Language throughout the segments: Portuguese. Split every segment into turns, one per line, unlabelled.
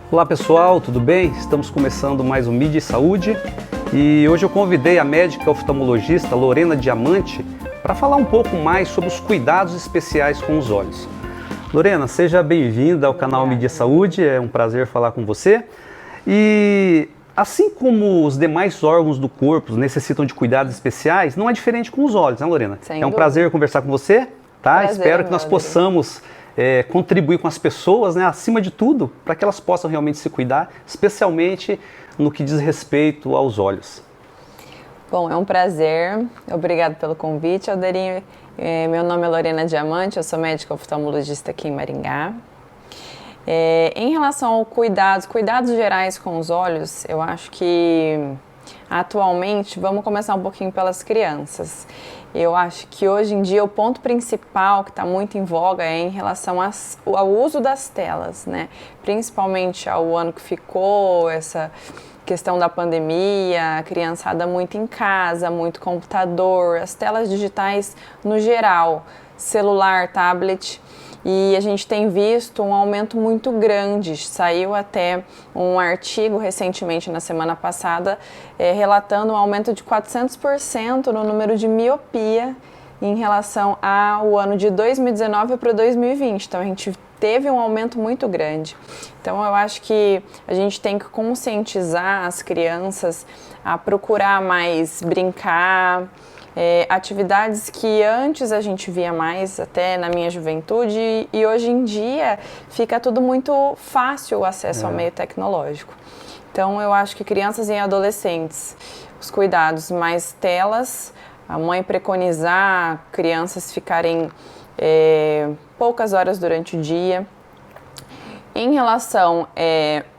Olá pessoal, tudo bem? Estamos começando mais um Mídia e Saúde e hoje eu convidei a médica oftalmologista Lorena Diamante para falar um pouco mais sobre os cuidados especiais com os olhos. Lorena, seja bem-vinda ao canal Mídia e Saúde, é um prazer falar com você. E assim como os demais órgãos do corpo necessitam de cuidados especiais, não é diferente com os olhos, né, Lorena?
Sem
é um
dúvida.
Prazer conversar com você, tá?
Prazer,
Espero que nós possamos contribuir com as pessoas, né, acima de tudo, para que elas possam realmente se cuidar, especialmente no que diz respeito aos olhos.
Bom, é um prazer. Obrigado pelo convite, Aldeirinho. Meu nome é Lorena Diamante, eu sou médica oftalmologista aqui em Maringá. Em relação ao cuidados gerais com os olhos, eu acho que atualmente, vamos começar um pouquinho pelas crianças. Eu acho que hoje em dia o ponto principal que está muito em voga é em relação ao uso das telas, né? Principalmente ao ano que ficou, essa questão da pandemia, a criançada muito em casa, muito computador, as telas digitais no geral, celular, tablet. E a gente tem visto um aumento muito grande. Saiu até um artigo recentemente, na semana passada, relatando um aumento de 400% no número de miopia em relação ao ano de 2019 para 2020. Então, a gente teve um aumento muito grande. Então, eu acho que a gente tem que conscientizar as crianças a procurar mais brincar, atividades que antes a gente via mais, até na minha juventude, e hoje em dia fica tudo muito fácil o acesso ao meio tecnológico. Então eu acho que crianças e adolescentes, os cuidados mais telas, a mãe preconizar crianças ficarem poucas horas durante o dia. Em relação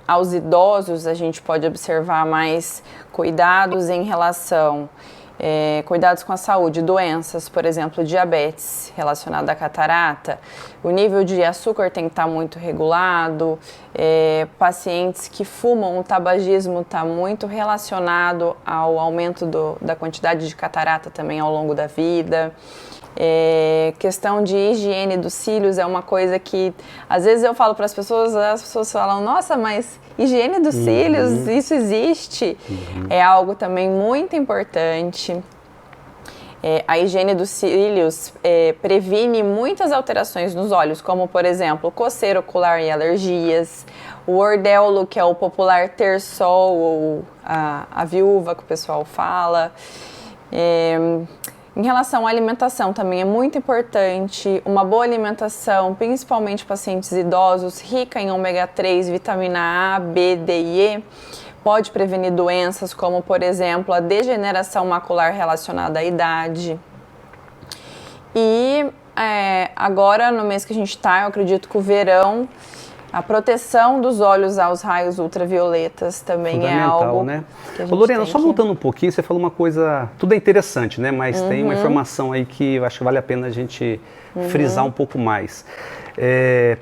aos idosos, a gente pode observar mais cuidados em relação cuidados com a saúde, doenças, por exemplo, diabetes relacionada à catarata, o nível de açúcar tem que estar muito regulado, pacientes que fumam, o tabagismo está muito relacionado ao aumento da quantidade de catarata também ao longo da vida. Questão de higiene dos cílios é uma coisa que às vezes eu falo para as pessoas falam, nossa, mas higiene dos cílios, isso existe? É algo também muito importante. A higiene dos cílios previne muitas alterações nos olhos, como por exemplo, coceira ocular e alergias, o ordéolo, que é o popular terçol, ou a viúva que o pessoal fala. Em relação à alimentação, também é muito importante uma boa alimentação, principalmente pacientes idosos, rica em ômega 3, vitamina A, B, D e E. Pode prevenir doenças como, por exemplo, a degeneração macular relacionada à idade. E agora, no mês que a gente está, eu acredito que o verão, a proteção dos olhos aos raios ultravioletas também é algo,
né?
Que a gente
Lorena,
tem
só voltando um pouquinho, você falou uma coisa, tudo é interessante, né? Mas tem uma informação aí que eu acho que vale a pena a gente frisar um pouco mais.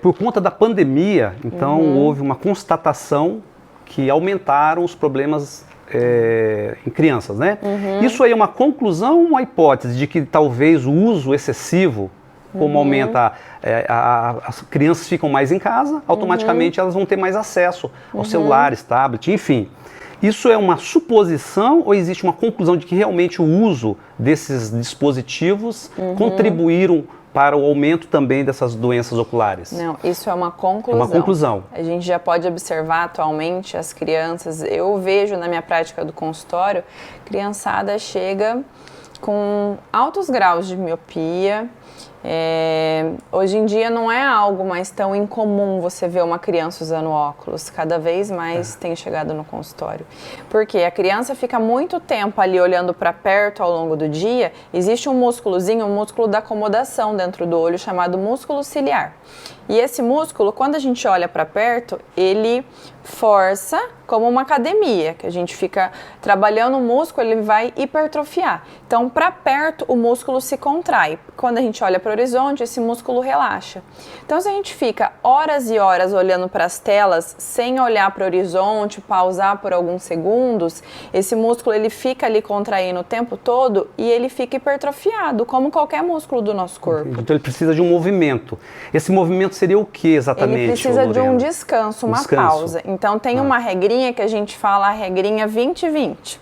Por conta da pandemia, então houve uma constatação que aumentaram os problemas em crianças, né? Isso aí é uma conclusão ou uma hipótese de que talvez o uso excessivo, como aumenta, as crianças ficam mais em casa, automaticamente elas vão ter mais acesso aos celulares, tablet, enfim. Isso é uma suposição ou existe uma conclusão de que realmente o uso desses dispositivos contribuíram para o aumento também dessas doenças oculares?
Não, isso é uma conclusão.
É uma conclusão.
A gente já pode observar atualmente as crianças, eu vejo na minha prática do consultório, criançada chega com altos graus de miopia. Hoje em dia não é algo mais tão incomum você ver uma criança usando óculos, cada vez mais tem chegado no consultório, porque a criança fica muito tempo ali olhando para perto ao longo do dia. Existe um músculozinho, um músculo da acomodação dentro do olho chamado músculo ciliar, e esse músculo, quando a gente olha para perto, ele força como uma academia, que a gente fica trabalhando o músculo, ele vai hipertrofiar. Então, para perto, o músculo se contrai. Quando a gente olha para o horizonte, esse músculo relaxa. Então, se a gente fica horas e horas olhando para as telas, sem olhar para o horizonte, pausar por alguns segundos, esse músculo ele fica ali contraindo o tempo todo e ele fica hipertrofiado, como qualquer músculo do nosso corpo.
Então, ele precisa de um movimento. Esse movimento momento seria o que exatamente,
Ele precisa de um
Lorena?
descanso, uma pausa. Então tem uma regrinha que a gente fala, a regrinha 20-20.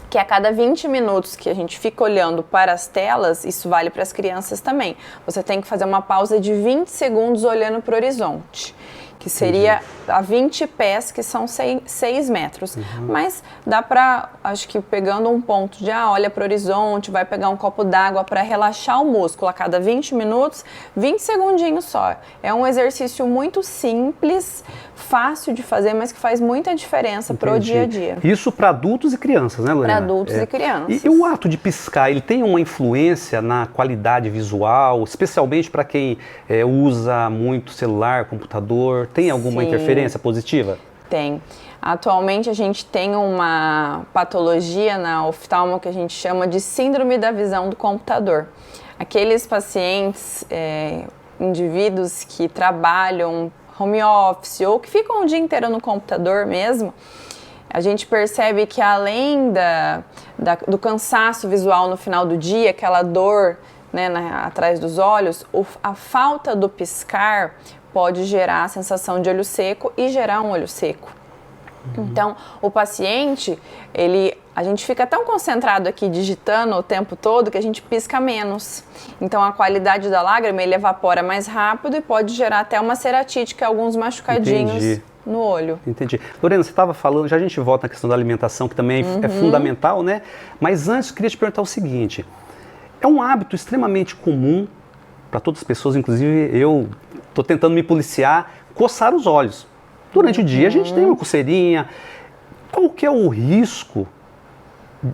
Que a cada 20 minutos que a gente fica olhando para as telas, isso vale para as crianças também. Você tem que fazer uma pausa de 20 segundos olhando para o horizonte. Que seria a 20 pés, que são 6 metros. Mas dá para, acho que pegando um ponto de, olha para o horizonte, vai pegar um copo d'água para relaxar o músculo a cada 20 minutos, 20 segundinhos só. É um exercício muito simples, fácil de fazer, mas que faz muita diferença para o dia a dia.
Isso para adultos e crianças, né, Lorena?
Para adultos e crianças.
E o ato de piscar, ele tem uma influência na qualidade visual, especialmente para quem usa muito celular, computador? Tem alguma interferência positiva?
Tem. Atualmente a gente tem uma patologia na oftalmo que a gente chama de síndrome da visão do computador. Aqueles pacientes, indivíduos que trabalham home office ou que ficam o dia inteiro no computador mesmo, a gente percebe que além do cansaço visual no final do dia, aquela dor, né, atrás dos olhos, a falta do piscar pode gerar a sensação de olho seco e gerar um olho seco. Então, o paciente, a gente fica tão concentrado aqui digitando o tempo todo que a gente pisca menos. Então, a qualidade da lágrima, ele evapora mais rápido e pode gerar até uma ceratite, que é alguns machucadinhos no olho.
Entendi. Lorena, você estava falando, já a gente volta na questão da alimentação, que também é fundamental, né? Mas antes, eu queria te perguntar o seguinte. É um hábito extremamente comum para todas as pessoas, inclusive eu estou tentando me policiar, coçar os olhos. Durante o dia a gente tem uma coceirinha. Qual que é o risco,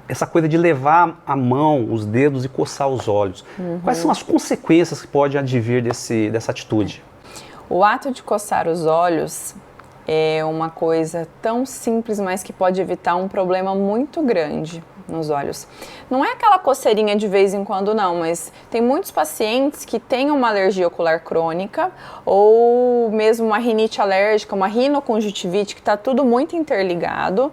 essa coisa de levar a mão, os dedos e coçar os olhos? Quais são as consequências que podem advir dessa atitude?
O ato de coçar os olhos é uma coisa tão simples, mas que pode evitar um problema muito grande nos olhos. Não é aquela coceirinha de vez em quando não, mas tem muitos pacientes que têm uma alergia ocular crônica ou mesmo uma rinite alérgica, uma rinoconjuntivite, que está tudo muito interligado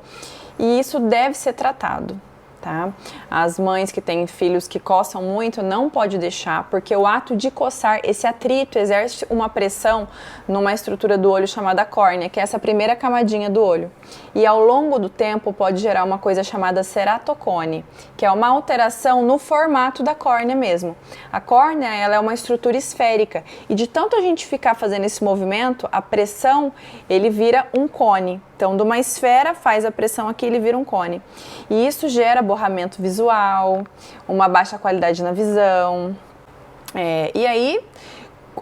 e isso deve ser tratado. Tá? As mães que têm filhos que coçam muito não pode deixar, porque o ato de coçar, esse atrito exerce uma pressão numa estrutura do olho chamada córnea, que é essa primeira camadinha do olho. E ao longo do tempo pode gerar uma coisa chamada ceratocone, que é uma alteração no formato da córnea mesmo. A córnea, ela é uma estrutura esférica e de tanto a gente ficar fazendo esse movimento, a pressão, ele vira um cone. Então, de uma esfera faz a pressão aqui, ele vira um cone. E isso gera borramento visual, uma baixa qualidade na visão. E aí,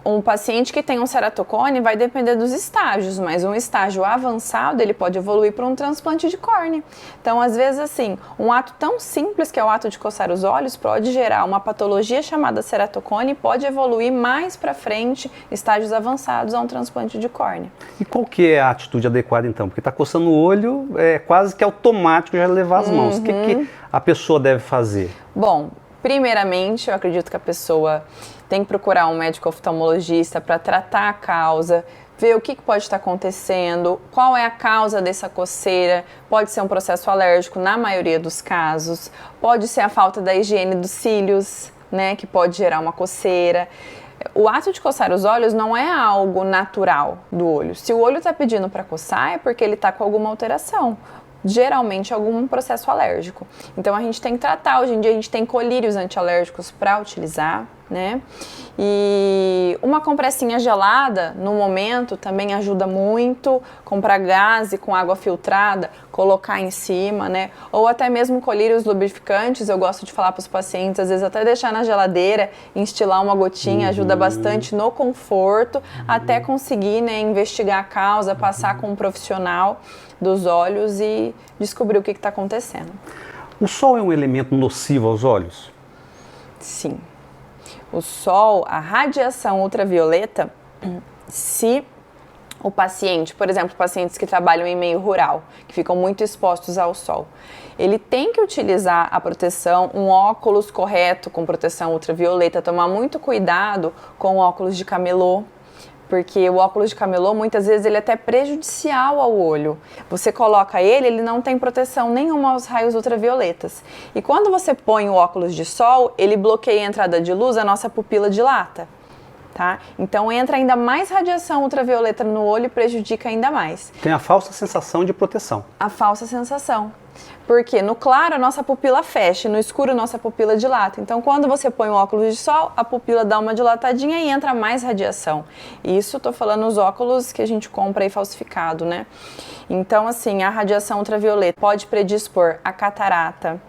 um paciente que tem um ceratocone vai depender dos estágios, mas um estágio avançado, ele pode evoluir para um transplante de córnea. Então, às vezes, assim, um ato tão simples que é o ato de coçar os olhos pode gerar uma patologia chamada ceratocone e pode evoluir mais para frente, estágios avançados, a um transplante de córnea.
E qual que é a atitude adequada, então? Porque está coçando o olho, é quase que automático já levar as mãos. O que a pessoa deve fazer?
Bom, primeiramente, eu acredito que a pessoa tem que procurar um médico oftalmologista para tratar a causa, ver o que pode estar acontecendo, qual é a causa dessa coceira. Pode ser um processo alérgico na maioria dos casos, pode ser a falta da higiene dos cílios, né, que pode gerar uma coceira. O ato de coçar os olhos não é algo natural do olho. Se o olho está pedindo para coçar é porque ele está com alguma alteração. Geralmente algum processo alérgico. Então a gente tem que tratar. Hoje em dia a gente tem colírios antialérgicos para utilizar, né? E uma compressinha gelada no momento também ajuda muito. Comprar gaze com água filtrada, colocar em cima, né? Ou até mesmo colírios lubrificantes. Eu gosto de falar para os pacientes, às vezes até deixar na geladeira, instilar uma gotinha, ajuda bastante no conforto, até conseguir, né, investigar a causa, passar com um profissional dos olhos e descobrir o que está acontecendo.
O sol é um elemento nocivo aos olhos?
Sim. O sol, a radiação ultravioleta, se o paciente, por exemplo, pacientes que trabalham em meio rural, que ficam muito expostos ao sol, ele tem que utilizar a proteção, um óculos correto com proteção ultravioleta, tomar muito cuidado com o óculos de camelô, porque o óculos de camelô, muitas vezes, ele é até prejudicial ao olho. Você coloca ele não tem proteção nenhuma aos raios ultravioletas. E quando você põe o óculos de sol, ele bloqueia a entrada de luz, a nossa pupila dilata. tá? Então entra ainda mais radiação ultravioleta no olho e prejudica ainda mais.
Tem a falsa sensação de proteção.
A falsa sensação. Porque no claro a nossa pupila fecha, no escuro a nossa pupila dilata. Então quando você põe o óculos de sol, a pupila dá uma dilatadinha e entra mais radiação. Isso tô falando os óculos que a gente compra aí falsificado, né? Então assim, a radiação ultravioleta pode predispor a catarata,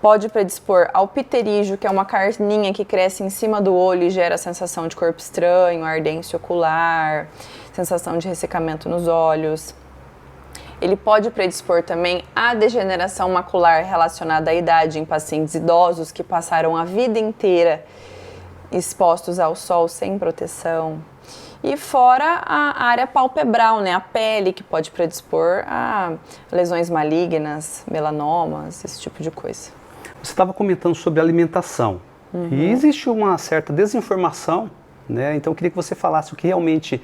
pode predispor ao pterígio, que é uma carninha que cresce em cima do olho e gera sensação de corpo estranho, ardência ocular, sensação de ressecamento nos olhos. Ele pode predispor também à degeneração macular relacionada à idade em pacientes idosos que passaram a vida inteira expostos ao sol sem proteção. E fora a área palpebral, né, a pele, que pode predispor a lesões malignas, melanomas, esse tipo de coisa.
Você estava comentando sobre alimentação. E existe uma certa desinformação, né? Então eu queria que você falasse o que realmente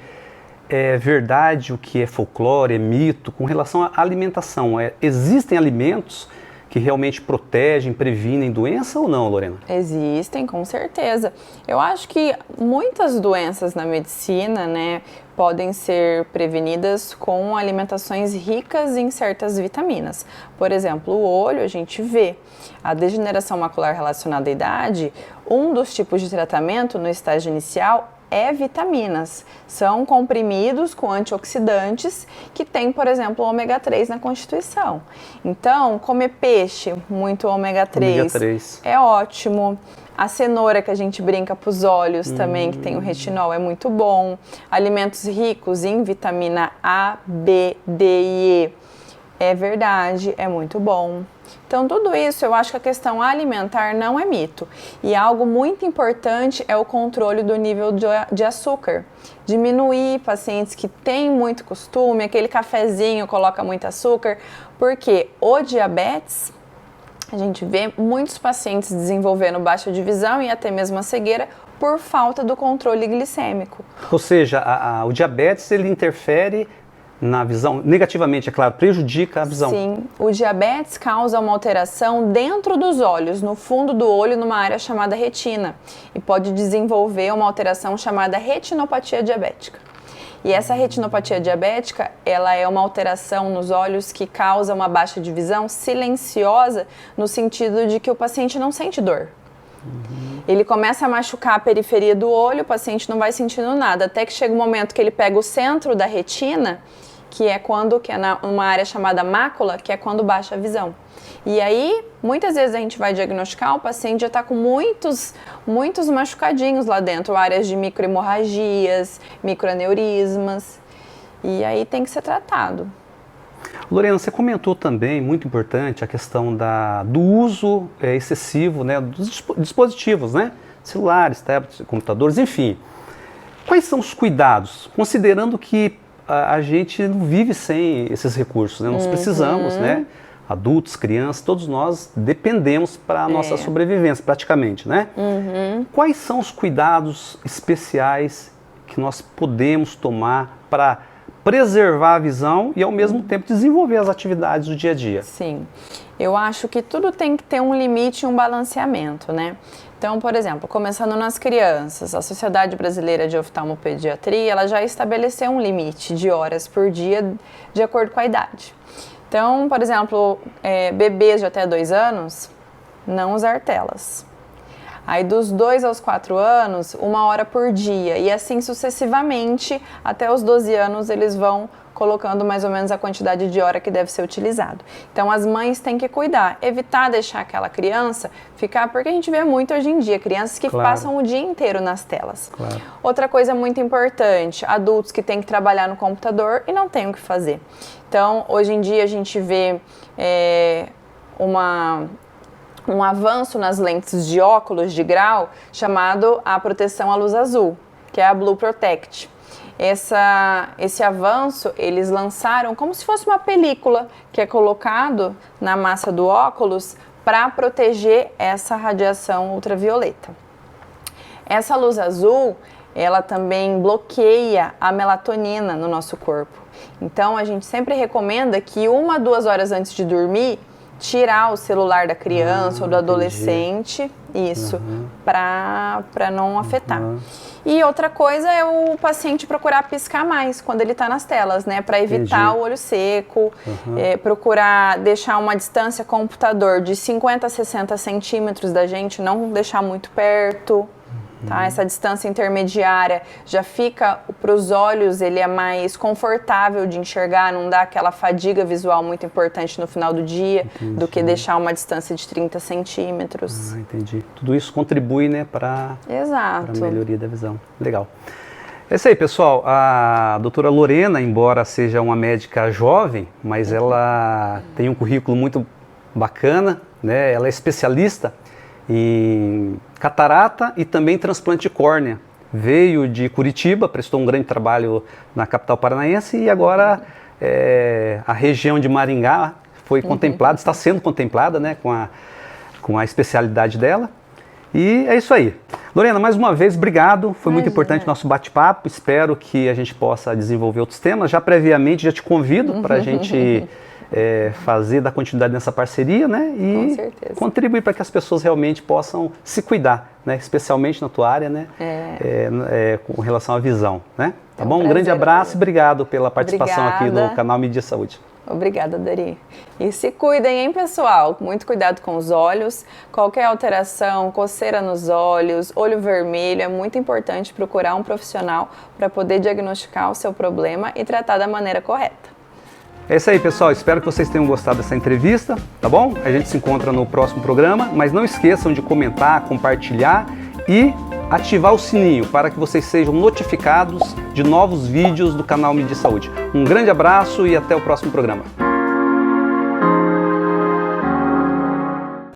é verdade, o que é folclore, é mito, com relação à alimentação. Existem alimentos que realmente protegem, previnem doença ou não, Lorena?
Existem, com certeza. Eu acho que muitas doenças na medicina, né, podem ser prevenidas com alimentações ricas em certas vitaminas. Por exemplo, o olho, a gente vê a degeneração macular relacionada à idade, um dos tipos de tratamento no estágio inicial é vitaminas. São comprimidos com antioxidantes que tem, por exemplo, o ômega 3 na Constituição. Então, comer peixe, muito ômega 3, é ótimo. A cenoura que a gente brinca para os olhos também, que tem o retinol, é muito bom. Alimentos ricos em vitamina A, B, D e E, é verdade, é muito bom. Então, tudo isso, eu acho que a questão alimentar não é mito. E algo muito importante é o controle do nível de açúcar. Diminuir pacientes que têm muito costume, aquele cafezinho coloca muito açúcar, porque o diabetes, a gente vê muitos pacientes desenvolvendo baixa de visão e até mesmo a cegueira por falta do controle glicêmico.
Ou seja, o diabetes, ele interfere na visão, negativamente, é claro, prejudica a visão.
Sim, o diabetes causa uma alteração dentro dos olhos, no fundo do olho, numa área chamada retina, e pode desenvolver uma alteração chamada retinopatia diabética. E essa retinopatia diabética, ela é uma alteração nos olhos que causa uma baixa de visão silenciosa, no sentido de que o paciente não sente dor. Ele começa a machucar a periferia do olho, o paciente não vai sentindo nada, até que chega um momento que ele pega o centro da retina, que é uma área chamada mácula, que é quando baixa a visão. E aí, muitas vezes a gente vai diagnosticar, o paciente já está com muitos machucadinhos lá dentro, áreas de microhemorragias, microaneurismas, e aí tem que ser tratado.
Lorena, você comentou também, muito importante, a questão do uso excessivo, né, dos dispositivos, né, celulares, tablets, computadores, enfim. Quais são os cuidados, considerando que a gente não vive sem esses recursos, né? Nós precisamos, né? Adultos, crianças, todos nós dependemos para a nossa sobrevivência, praticamente, né? Quais são os cuidados especiais que nós podemos tomar para preservar a visão e, ao mesmo tempo, desenvolver as atividades do dia a dia?
Sim, eu acho que tudo tem que ter um limite e um balanceamento, né? Então, por exemplo, começando nas crianças, a Sociedade Brasileira de Oftalmopediatria, ela já estabeleceu um limite de horas por dia de acordo com a idade. Então, por exemplo, bebês de até 2 anos, não usar telas. Aí dos 2 aos 4 anos, 1 hora por dia. E assim sucessivamente, até os 12 anos, eles vão colocando mais ou menos a quantidade de hora que deve ser utilizado. Então as mães têm que cuidar, evitar deixar aquela criança ficar, porque a gente vê muito hoje em dia, crianças que passam o dia inteiro nas telas. Outra coisa muito importante, adultos que têm que trabalhar no computador e não têm o que fazer. Então hoje em dia a gente vê um avanço nas lentes de óculos de grau chamado a proteção à luz azul, que é a Blue Protect. Esse avanço, eles lançaram como se fosse uma película que é colocado na massa do óculos para proteger essa radiação ultravioleta. Essa luz azul, ela também bloqueia a melatonina no nosso corpo. Então, a gente sempre recomenda que 1 a 2 horas antes de dormir, tirar o celular da criança ou do adolescente, isso, para não afetar. E outra coisa é o paciente procurar piscar mais quando ele está nas telas, né? Para evitar o olho seco, procurar deixar uma distância com o computador de 50 a 60 centímetros da gente, não deixar muito perto. Tá? Essa distância intermediária já fica, para os olhos, ele é mais confortável de enxergar, não dá aquela fadiga visual muito importante no final do dia, do que deixar uma distância de 30 centímetros.
Entendi. Tudo isso contribui, né, para a melhoria da visão. Legal. É isso aí, pessoal. A doutora Lorena, embora seja uma médica jovem, mas ela tem um currículo muito bacana, né? Ela é especialista em catarata e também transplante de córnea. Veio de Curitiba, prestou um grande trabalho na capital paranaense e agora a região de Maringá foi contemplada, está sendo contemplada, né, com a especialidade dela. E é isso aí. Lorena, mais uma vez, obrigado. Foi muito importante o nosso bate-papo. Espero que a gente possa desenvolver outros temas. Já previamente, já te convido para a gente dar continuidade nessa parceria, né? E contribuir para que as pessoas realmente possam se cuidar, né? Especialmente na tua área, né? Com relação à visão, né? Tá bom? Um grande abraço e obrigado pela participação aqui no canal Mídia Saúde.
Obrigada, Dari. E se cuidem, hein, pessoal? Muito cuidado com os olhos. Qualquer alteração, coceira nos olhos, olho vermelho, é muito importante procurar um profissional para poder diagnosticar o seu problema e tratar da maneira correta.
É isso aí, pessoal. Espero que vocês tenham gostado dessa entrevista, tá bom? A gente se encontra no próximo programa, mas não esqueçam de comentar, compartilhar e ativar o sininho para que vocês sejam notificados de novos vídeos do canal Mídia Saúde. Um grande abraço e até o próximo programa.